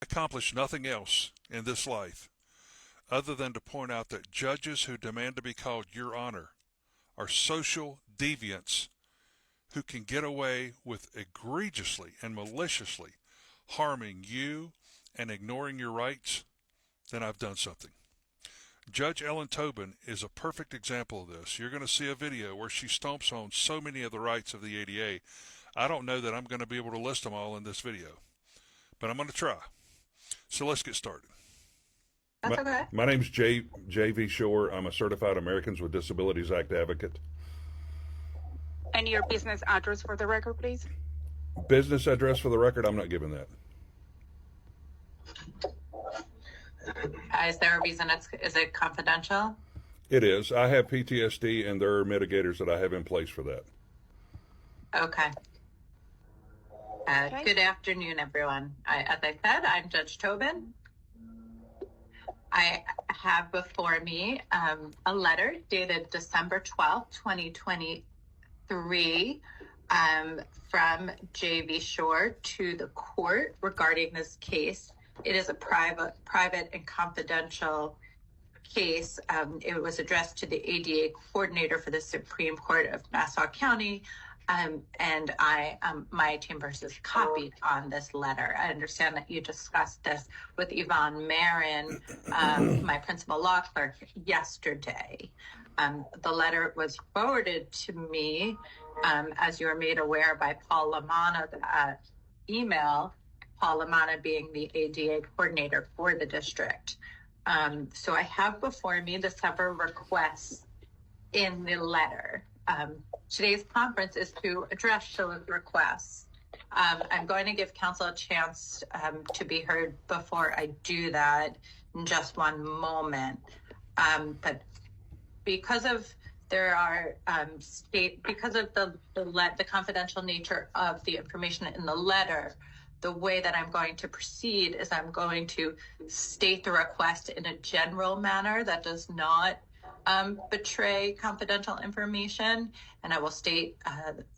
Accomplish nothing else in this life other than to point out that judges who demand to be called Your Honor are social deviants who can get away with egregiously and maliciously harming you and ignoring your rights, then I've done something. Judge Ellen Tobin is a perfect example of this. You're going to see a video where she stomps on so many of the rights of the ADA. I don't know that I'm going to be able to list them all in this video, but I'm going to try. So let's get started. That's okay. My name's J.V. Shore. I'm a certified Americans with Disabilities Act advocate. And your business address for the record, please? Business address for the record, I'm not giving that. Is there a reason is it confidential? It is. I have PTSD, and there are mitigators that I have in place for that. Okay. Good afternoon, everyone. As I said, I'm Judge Tobin. I have before me a letter dated December 12th, 2023, from J.V. Shore to the court regarding this case. It is a private and confidential case. It was addressed to the ADA coordinator for the Supreme Court of Nassau County, and my chambers is copied on this letter. I understand that you discussed this with Yvonne Marin, my principal law clerk, yesterday. The letter was forwarded to me, as you are made aware, by Paul Lamanna, email, Paul Lamanna being the ADA coordinator for the district. So I have before me the several requests in the letter. Today's conference is to address those requests. I'm going to give counsel a chance to be heard before I do that in just one moment. But because of the confidential nature of the information in the letter, the way that I'm going to proceed is I'm going to state the request in a general manner that does not betray confidential information, and I will state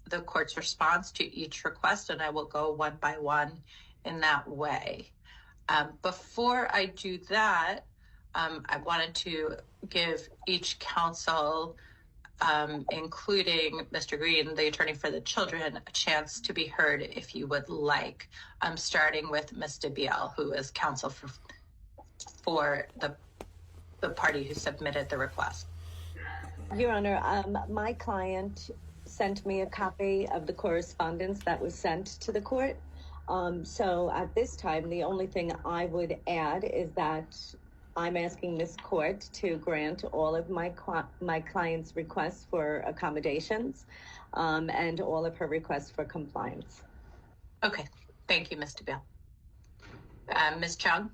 the court's response to each request, and I will go one by one in that way. Before I do that, I wanted to give each counsel, including Mr. Green, the attorney for the children, a chance to be heard if you would like. I'm starting with Ms. DeBiel, who is counsel for the party who submitted the request. Your Honor, my client sent me a copy of the correspondence that was sent to the court. So at this time, the only thing I would add is that I'm asking this court to grant all of my client's requests for accommodations and all of her requests for compliance. Okay, thank you, Ms. DeBiel. Ms. Chung?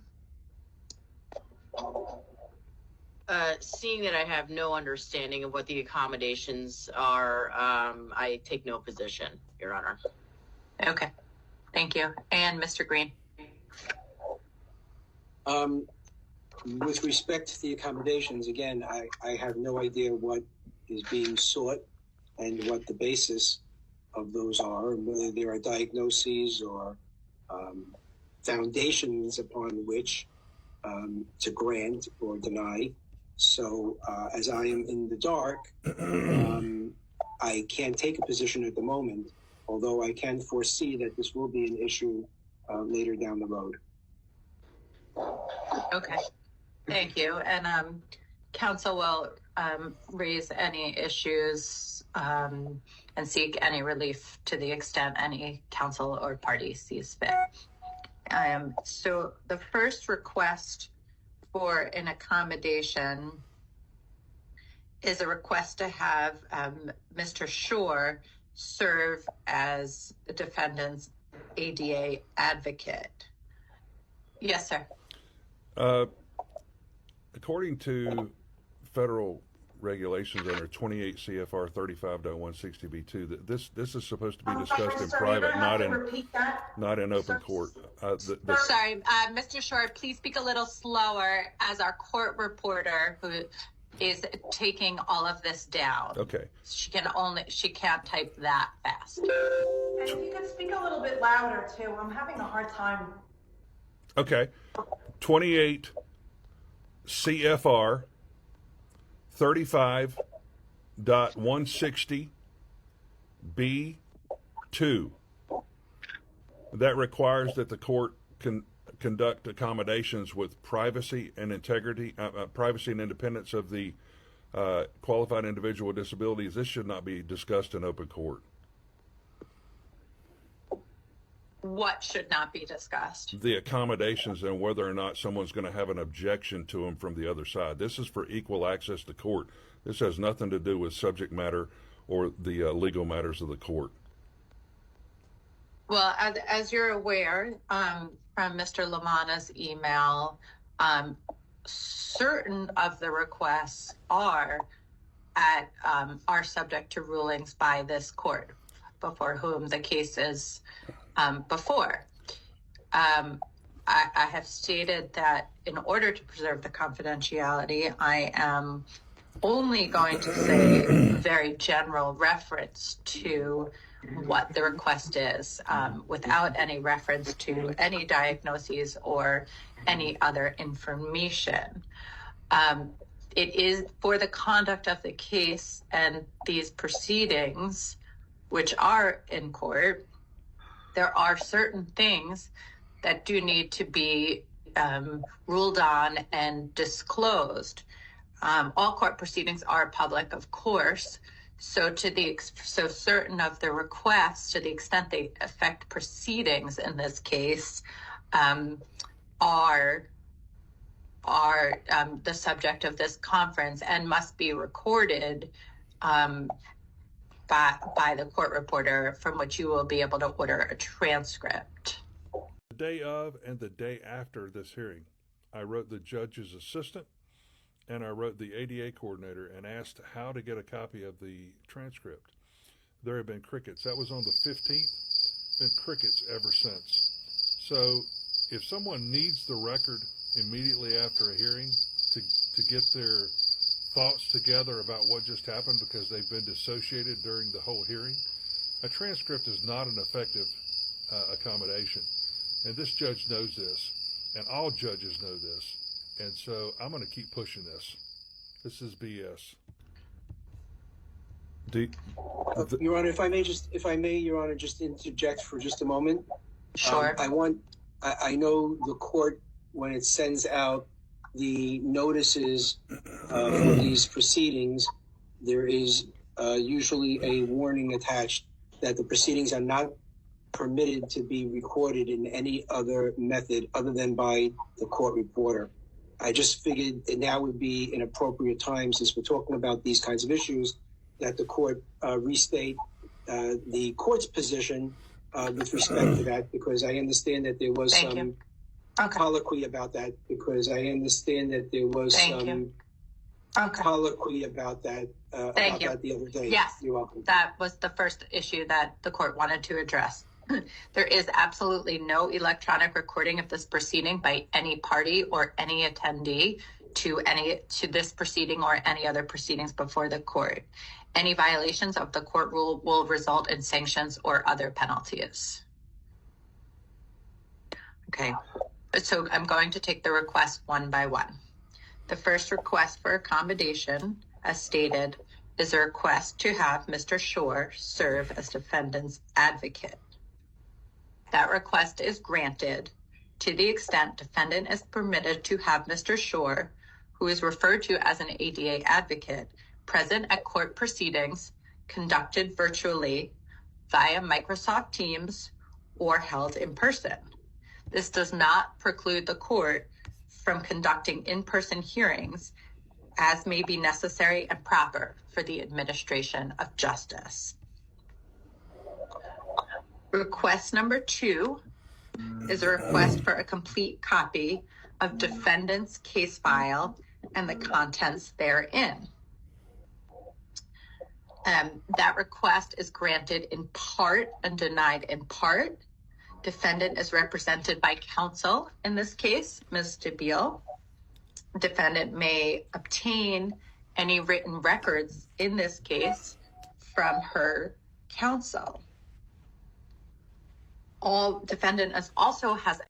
Seeing that I have no understanding of what the accommodations are, I take no position, Your Honor. Okay, thank you. And Mr. Green? With respect to the accommodations, again, I have no idea what is being sought and what the basis of those are, and whether there are diagnoses or foundations upon which to grant or deny. So as I am in the dark, I can't take a position at the moment, although I can foresee that this will be an issue later down the road. Okay, thank you. And counsel will raise any issues and seek any relief to the extent any counsel or party sees fit. So the first request for an accommodation is a request to have Mr. Shore serve as the defendant's ADA advocate. Yes, sir. According to federal regulations under 28 CFR 35.160B2, this is supposed to be discussed in private, not in open court. Sorry, Mr. Shore, please speak a little slower as our court reporter who is taking all of this down. Okay. She can't type that fast. And if you could speak a little bit louder too, I'm having a hard time. Okay. 28 CFR 35.160 B2. That requires that the court conduct accommodations with privacy and integrity, privacy and independence of the qualified individual with disabilities. This should not be discussed in open court. What should not be discussed? The accommodations and whether or not someone's going to have an objection to them from the other side. This is for equal access to court. This has nothing to do with subject matter or the legal matters of the court. Well, as you're aware from Mr. Lamanna's email, certain of the requests are subject to rulings by this court, before whom the case is before. I have stated that in order to preserve the confidentiality, I am only going to say very general reference to what the request is, without any reference to any diagnoses or any other information. It is for the conduct of the case and these proceedings, which are in court. There are certain things that do need to be ruled on and disclosed. All court proceedings are public, of course. So certain of the requests, to the extent they affect proceedings in this case, are the subject of this conference and must be recorded by the court reporter, from which you will be able to order a transcript. The day of and the day after this hearing, I wrote the judge's assistant and I wrote the ADA coordinator and asked how to get a copy of the transcript. There have been crickets. That was on the 15th. Been crickets ever since. So if someone needs the record immediately after a hearing to get their thoughts together about what just happened because they've been dissociated during the whole hearing, a transcript is not an effective accommodation. And this judge knows this, and all judges know this. And so I'm going to keep pushing this. This is BS. Your Honor, if I may, Your Honor, just interject for just a moment. Sure. I know the court, when it sends out the notices for these proceedings, there is usually a warning attached that the proceedings are not permitted to be recorded in any other method other than by the court reporter. I just figured now would be an appropriate time, since we're talking about these kinds of issues, that the court restate the court's position with respect to that, because I understand that there was some colloquy about that, colloquy about that the other day. Yes, you're welcome. That was the first issue that the court wanted to address. There is absolutely no electronic recording of this proceeding by any party or any attendee to this proceeding or any other proceedings before the court. Any violations of the court rule will result in sanctions or other penalties. Okay, so I'm going to take the requests one by one. The first request for accommodation, as stated, is a request to have Mr. Shore serve as defendant's advocate. That request is granted to the extent defendant is permitted to have Mr. Shore, who is referred to as an ADA advocate, present at court proceedings conducted virtually via Microsoft Teams or held in person. This does not preclude the court from conducting in-person hearings as may be necessary and proper for the administration of justice. Request number 2 is a request for a complete copy of defendant's case file and the contents therein. That request is granted in part and denied in part. Defendant is represented by counsel in this case, Ms. DeBeal. Defendant may obtain any written records in this case from her counsel. Defendant also has